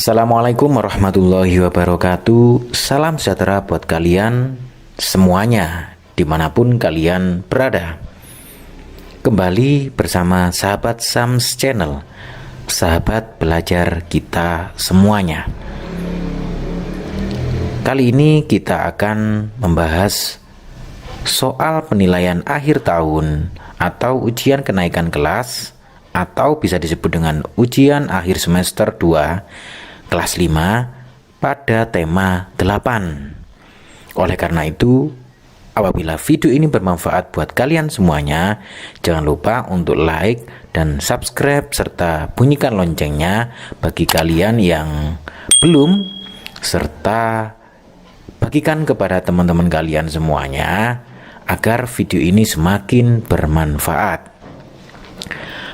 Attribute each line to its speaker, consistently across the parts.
Speaker 1: Assalamualaikum warahmatullahi wabarakatuh. Salam sejahtera buat kalian semuanya dimanapun kalian berada. Kembali bersama sahabat Sams Channel, sahabat belajar kita semuanya. Kali ini kita akan membahas soal penilaian akhir tahun atau ujian kenaikan kelas, atau bisa disebut dengan ujian akhir semester 2 kelas 5 pada tema 8. Oleh karena itu, apabila video ini bermanfaat buat kalian semuanya, jangan lupa untuk like dan subscribe serta bunyikan loncengnya bagi kalian yang belum, serta bagikan kepada teman-teman kalian semuanya agar video ini semakin bermanfaat.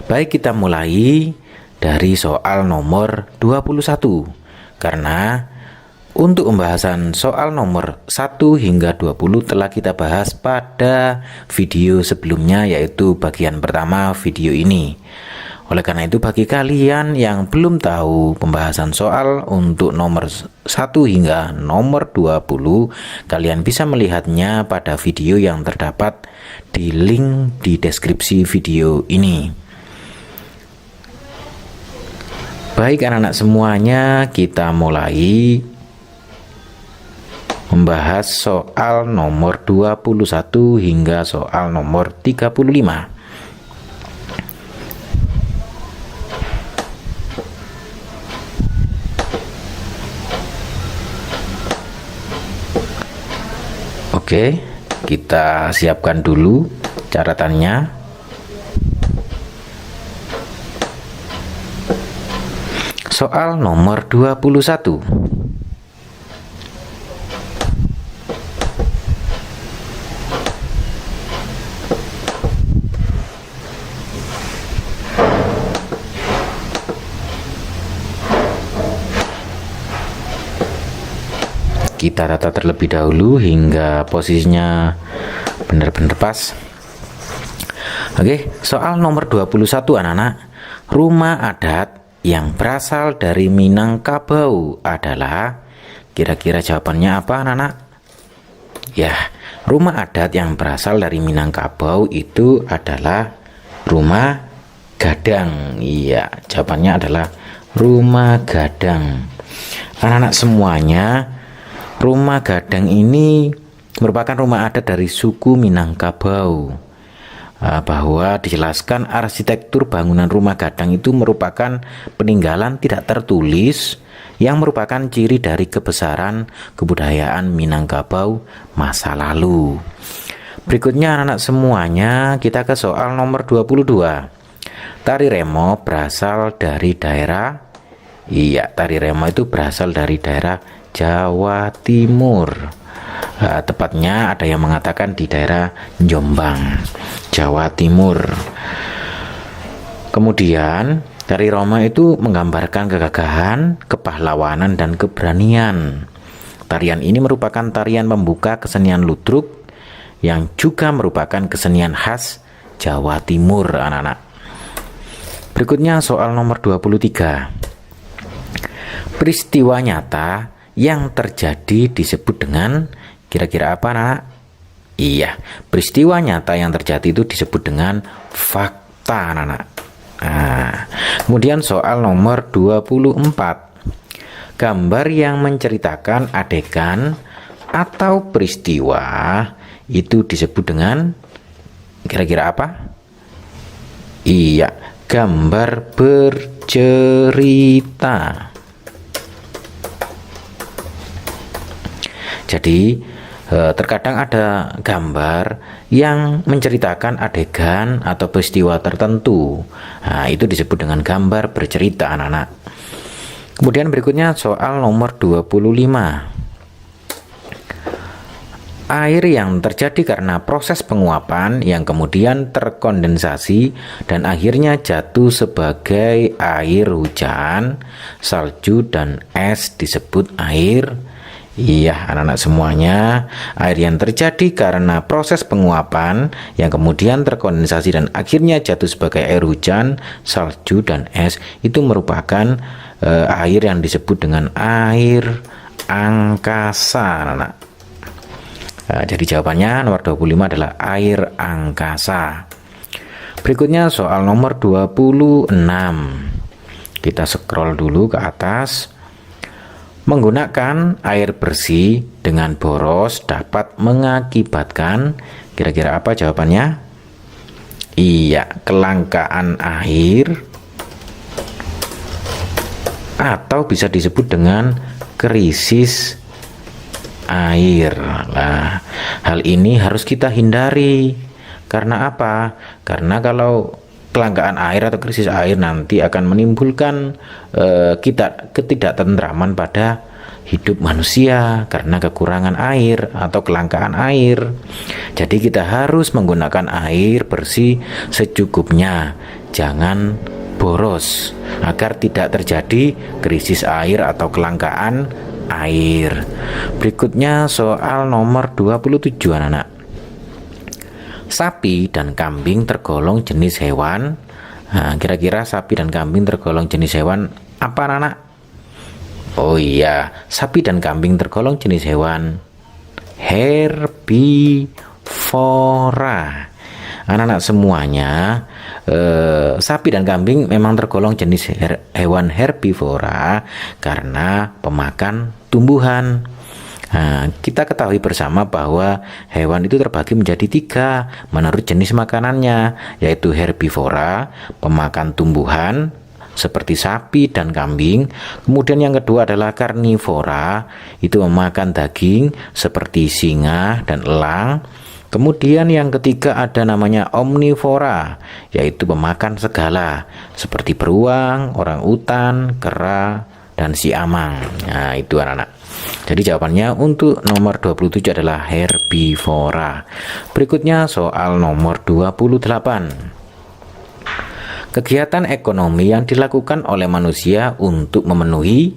Speaker 1: Baik, kita mulai dari soal nomor 21, karena untuk pembahasan soal nomor 1 hingga 20 telah kita bahas pada video sebelumnya, yaitu bagian pertama video ini. Oleh karena itu, bagi kalian yang belum tahu pembahasan soal untuk nomor 1 hingga nomor 20, kalian bisa melihatnya pada video yang terdapat di link di deskripsi video ini. Baik anak-anak semuanya, kita mulai membahas soal nomor 21 hingga soal nomor 35. Oke, kita siapkan dulu catatannya. Soal nomor 21. Kita tata terlebih dahulu hingga posisinya benar-benar pas. Oke, soal nomor 21 anak-anak. Rumah adat yang berasal dari Minangkabau adalah, kira-kira jawabannya apa anak-anak? Ya, rumah adat yang berasal dari Minangkabau itu adalah rumah gadang. Iya, jawabannya adalah rumah gadang. Anak-anak semuanya, rumah gadang ini merupakan rumah adat dari suku Minangkabau. Bahwa dijelaskan arsitektur bangunan rumah gadang itu merupakan peninggalan tidak tertulis yang merupakan ciri dari kebesaran kebudayaan Minangkabau masa lalu. Berikutnya anak-anak semuanya, kita ke soal nomor 22. Tari remo berasal dari daerah, tari remo itu berasal dari daerah Jawa Timur. Tepatnya ada yang mengatakan di daerah Jombang, Jawa Timur. Kemudian tari remo itu menggambarkan kegagahan, kepahlawanan, dan keberanian. Tarian ini merupakan tarian pembuka kesenian ludruk yang juga merupakan kesenian khas Jawa Timur anak-anak. Berikutnya soal nomor 23. Peristiwa nyata yang terjadi disebut dengan, kira-kira apa anak? Iya, peristiwa nyata yang terjadi itu disebut dengan fakta anak-anak. Kemudian soal nomor 24. Gambar yang menceritakan adegan atau peristiwa itu disebut dengan, kira-kira apa? Iya, gambar bercerita. Jadi terkadang ada gambar yang menceritakan adegan atau peristiwa tertentu. Itu disebut dengan gambar bercerita anak-anak. Kemudian berikutnya soal nomor 25. Air yang terjadi karena proses penguapan yang kemudian terkondensasi dan akhirnya jatuh sebagai air hujan, salju, dan es disebut air Iya, anak-anak semuanya, air yang terjadi karena proses penguapan yang kemudian terkondensasi dan akhirnya jatuh sebagai air hujan, salju, dan es itu merupakan air yang disebut dengan air angkasa, anak-anak. Jadi jawabannya nomor 25 adalah air angkasa. Berikutnya soal nomor 26. Kita scroll dulu ke atas. Menggunakan air bersih dengan boros dapat mengakibatkan, kira-kira apa jawabannya? Iya, kelangkaan air atau bisa disebut dengan krisis air. Nah, hal ini harus kita hindari. Karena apa? Karena kalau kelangkaan air atau krisis air nanti akan menimbulkan ketidaktentraman pada hidup manusia karena kekurangan air atau kelangkaan air. Jadi kita harus menggunakan air bersih secukupnya, jangan boros agar tidak terjadi krisis air atau kelangkaan air. Berikutnya soal nomor 27, anak-anak. Sapi dan kambing tergolong jenis hewan. Nah, kira-kira sapi dan kambing tergolong jenis hewan apa, anak? Oh iya, sapi dan kambing tergolong jenis hewan herbivora. Anak-anak semuanya, sapi dan kambing memang tergolong jenis hewan herbivora karena pemakan tumbuhan. Nah, kita ketahui bersama bahwa hewan itu terbagi menjadi 3 menurut jenis makanannya, yaitu herbivora, pemakan tumbuhan seperti sapi dan kambing. Kemudian yang kedua adalah karnivora, itu memakan daging seperti singa dan elang. Kemudian yang ketiga ada namanya omnivora, yaitu pemakan segala seperti beruang, orangutan, kera, dan siamang. Nah, itu anak-anak. Jadi jawabannya untuk nomor 27 adalah herbivora. Berikutnya soal nomor 28. Kegiatan ekonomi yang dilakukan oleh manusia untuk memenuhi,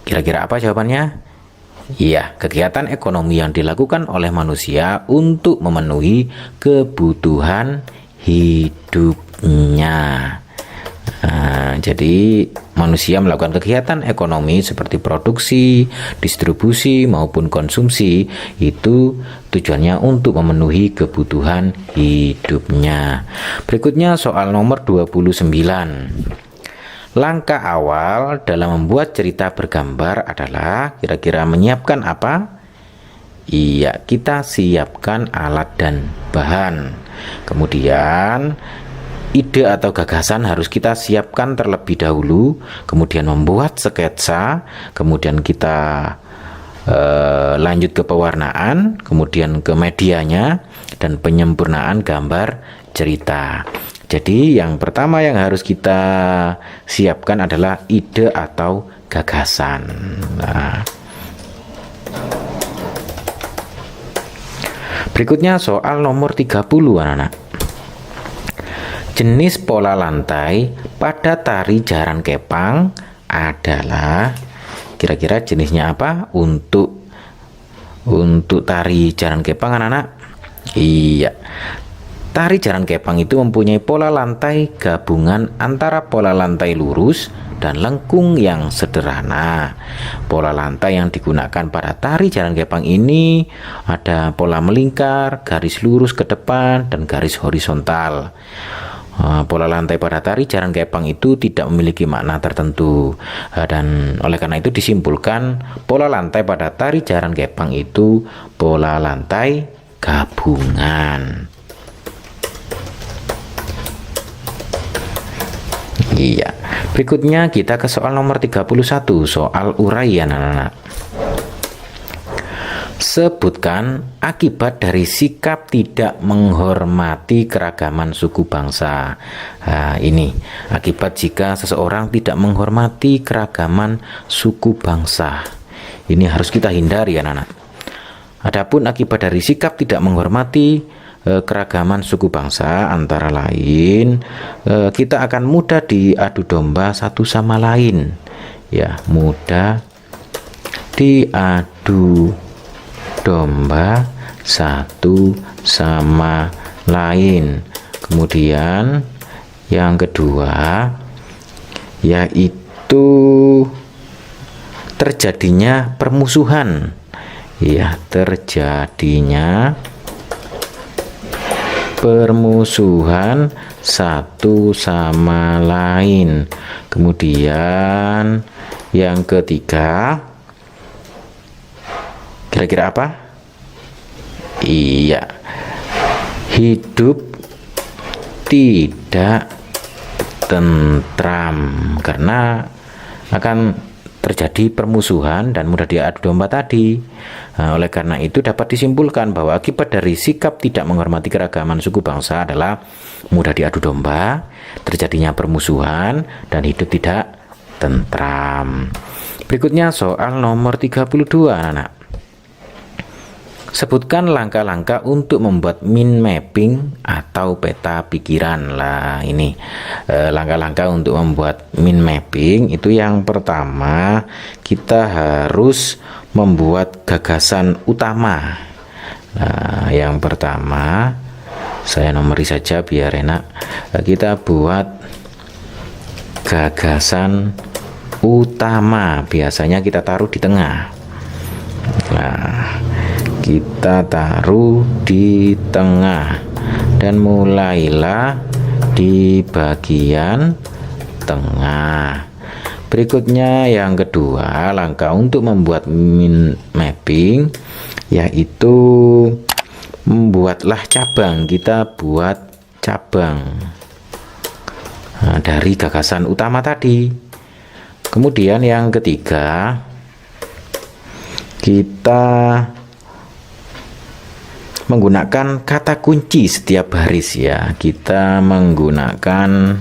Speaker 1: kira-kira apa jawabannya? Iya, kegiatan ekonomi yang dilakukan oleh manusia untuk memenuhi kebutuhan hidupnya. Nah, jadi manusia melakukan kegiatan ekonomi seperti produksi, distribusi maupun konsumsi itu tujuannya untuk memenuhi kebutuhan hidupnya. Berikutnya soal nomor 29. Langkah awal dalam membuat cerita bergambar adalah kira-kira menyiapkan apa? Iya, kita siapkan alat dan bahan. Kemudian ide atau gagasan harus kita siapkan terlebih dahulu, kemudian membuat sketsa, kemudian kita lanjut ke pewarnaan, kemudian ke medianya, dan penyempurnaan gambar cerita. Jadi yang pertama yang harus kita siapkan adalah ide atau gagasan. Nah, berikutnya soal nomor 30, anak-anak. Jenis pola lantai pada tari jaran kepang adalah, kira-kira jenisnya apa untuk tari jaran kepang, anak-anak? Iya, tari jaran kepang itu mempunyai pola lantai gabungan antara pola lantai lurus dan lengkung yang sederhana. Pola lantai yang digunakan pada tari jaran kepang ini ada pola melingkar, garis lurus ke depan, dan garis horizontal. Pola lantai pada tari jaran kepang itu tidak memiliki makna tertentu, dan oleh karena itu disimpulkan pola lantai pada tari jaran kepang itu pola lantai gabungan. Iya, berikutnya kita ke soal nomor 31, soal uraian, anak-anak. Sebutkan akibat dari sikap tidak menghormati keragaman suku bangsa. Nah, ini akibat jika seseorang tidak menghormati keragaman suku bangsa. Ini harus kita hindari, anak-anak. Adapun akibat dari sikap tidak menghormati keragaman suku bangsa antara lain kita akan mudah diadu domba satu sama lain, ya, mudah diadu adu domba satu sama lain. Kemudian yang kedua yaitu terjadinya permusuhan, ya, terjadinya permusuhan satu sama lain. Kemudian yang ketiga kira-kira apa? Iya, hidup tidak tentram karena akan terjadi permusuhan dan mudah diadu domba tadi. Nah, oleh karena itu dapat disimpulkan bahwa akibat dari sikap tidak menghormati keragaman suku bangsa adalah mudah diadu domba, terjadinya permusuhan, dan hidup tidak tentram. Berikutnya soal nomor 32, anak-anak. Sebutkan langkah-langkah untuk membuat mind mapping atau peta pikiran. Lah ini langkah-langkah untuk membuat mind mapping itu yang pertama kita harus membuat gagasan utama. Nah, yang pertama saya nomori saja biar enak. Kita buat gagasan utama, biasanya kita taruh di tengah. Nah, kita taruh di tengah dan mulailah di bagian tengah. Berikutnya yang kedua, langkah untuk membuat mind mapping yaitu membuatlah cabang. Kita buat cabang dari gagasan utama tadi. Kemudian yang ketiga, kita menggunakan kata kunci setiap baris, ya. Kita menggunakan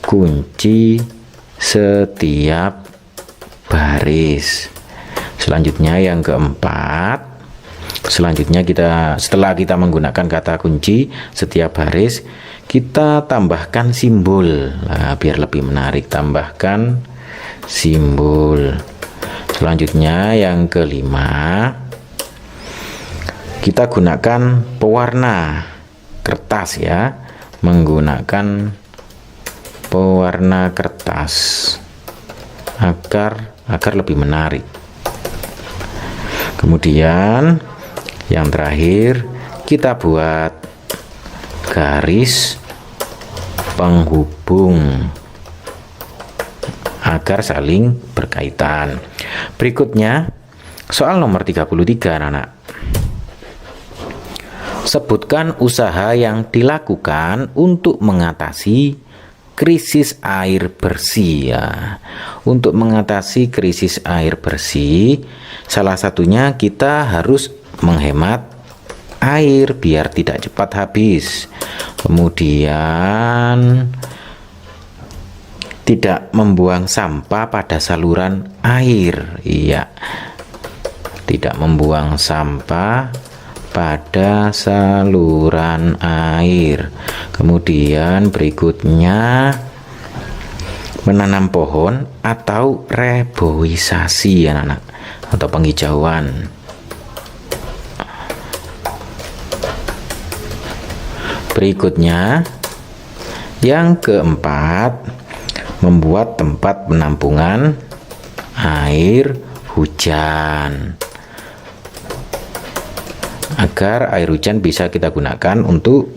Speaker 1: kunci setiap baris. Selanjutnya yang keempat, setelah kita menggunakan kata kunci setiap baris, kita tambahkan simbol. Nah, biar lebih menarik, tambahkan simbol. Selanjutnya yang kelima, kita gunakan pewarna kertas, ya, menggunakan pewarna kertas agar lebih menarik. Kemudian yang terakhir, kita buat garis penghubung agar saling berkaitan. Berikutnya soal nomor 33, anak-anak. Sebutkan usaha yang dilakukan untuk mengatasi krisis air bersih, ya. Untuk mengatasi krisis air bersih, salah satunya kita harus menghemat air biar tidak cepat habis. Kemudian tidak membuang sampah pada saluran air, iya. Tidak membuang sampah pada saluran air. Kemudian berikutnya menanam pohon atau reboisasi, anak-anak, atau penghijauan. Berikutnya yang keempat, membuat tempat penampungan air hujan agar air hujan bisa kita gunakan untuk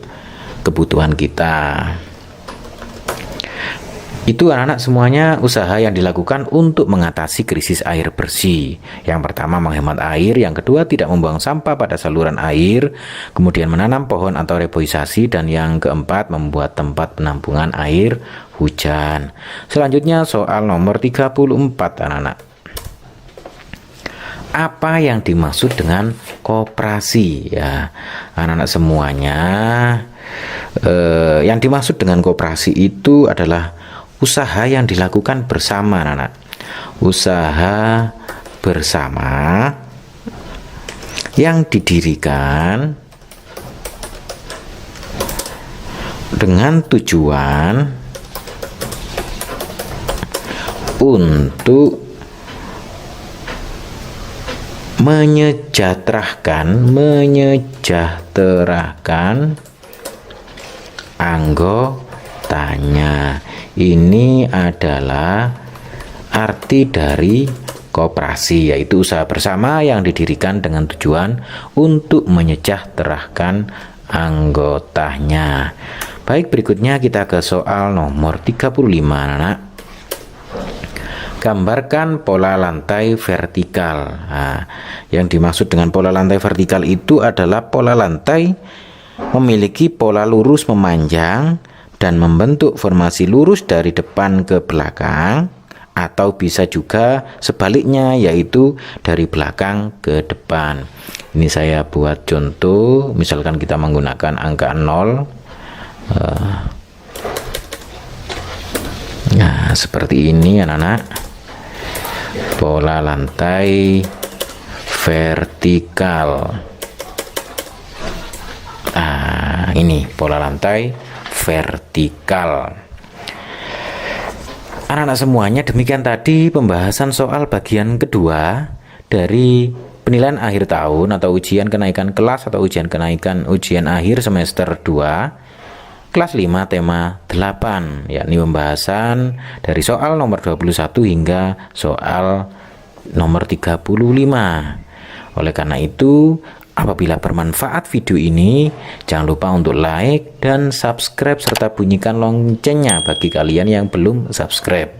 Speaker 1: kebutuhan kita. Itu, anak-anak, semuanya usaha yang dilakukan untuk mengatasi krisis air bersih. Yang pertama menghemat air, yang kedua tidak membuang sampah pada saluran air, kemudian menanam pohon atau reboisasi, dan yang keempat membuat tempat penampungan air hujan. Selanjutnya soal nomor 34, anak-anak. Apa yang dimaksud dengan koperasi, ya, anak-anak semuanya? Yang dimaksud dengan koperasi itu adalah usaha yang dilakukan bersama, anak-anak. Usaha bersama yang didirikan dengan tujuan untuk menyejahterakan anggotanya. Ini adalah arti dari koperasi, yaitu usaha bersama yang didirikan dengan tujuan untuk menyejahterakan anggotanya. Baik, berikutnya kita ke soal nomor 35, anak. Gambarkan pola lantai vertikal. Nah, yang dimaksud dengan pola lantai vertikal itu adalah pola lantai memiliki pola lurus memanjang dan membentuk formasi lurus dari depan ke belakang, atau bisa juga sebaliknya, yaitu dari belakang ke depan. Ini saya buat contoh, misalkan kita menggunakan angka 0. Nah, seperti ini anak-anak, pola lantai vertikal. Nah, ini pola lantai vertikal. Anak-anak semuanya, demikian tadi pembahasan soal bagian kedua dari penilaian akhir tahun atau ujian kenaikan kelas atau ujian kenaikan ujian akhir semester 2 kelas 5 tema 8, yakni pembahasan dari soal nomor 21 hingga soal nomor 35. Oleh karena itu, apabila bermanfaat video ini, jangan lupa untuk like dan subscribe serta bunyikan loncengnya bagi kalian yang belum subscribe.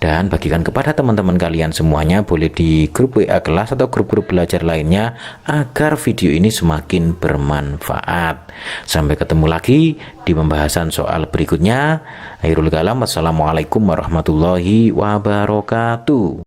Speaker 1: Dan bagikan kepada teman-teman kalian semuanya, boleh di grup WA kelas atau grup-grup belajar lainnya, agar video ini semakin bermanfaat. Sampai ketemu lagi di pembahasan soal berikutnya. Akhirul kalam, wassalamualaikum warahmatullahi wabarakatuh.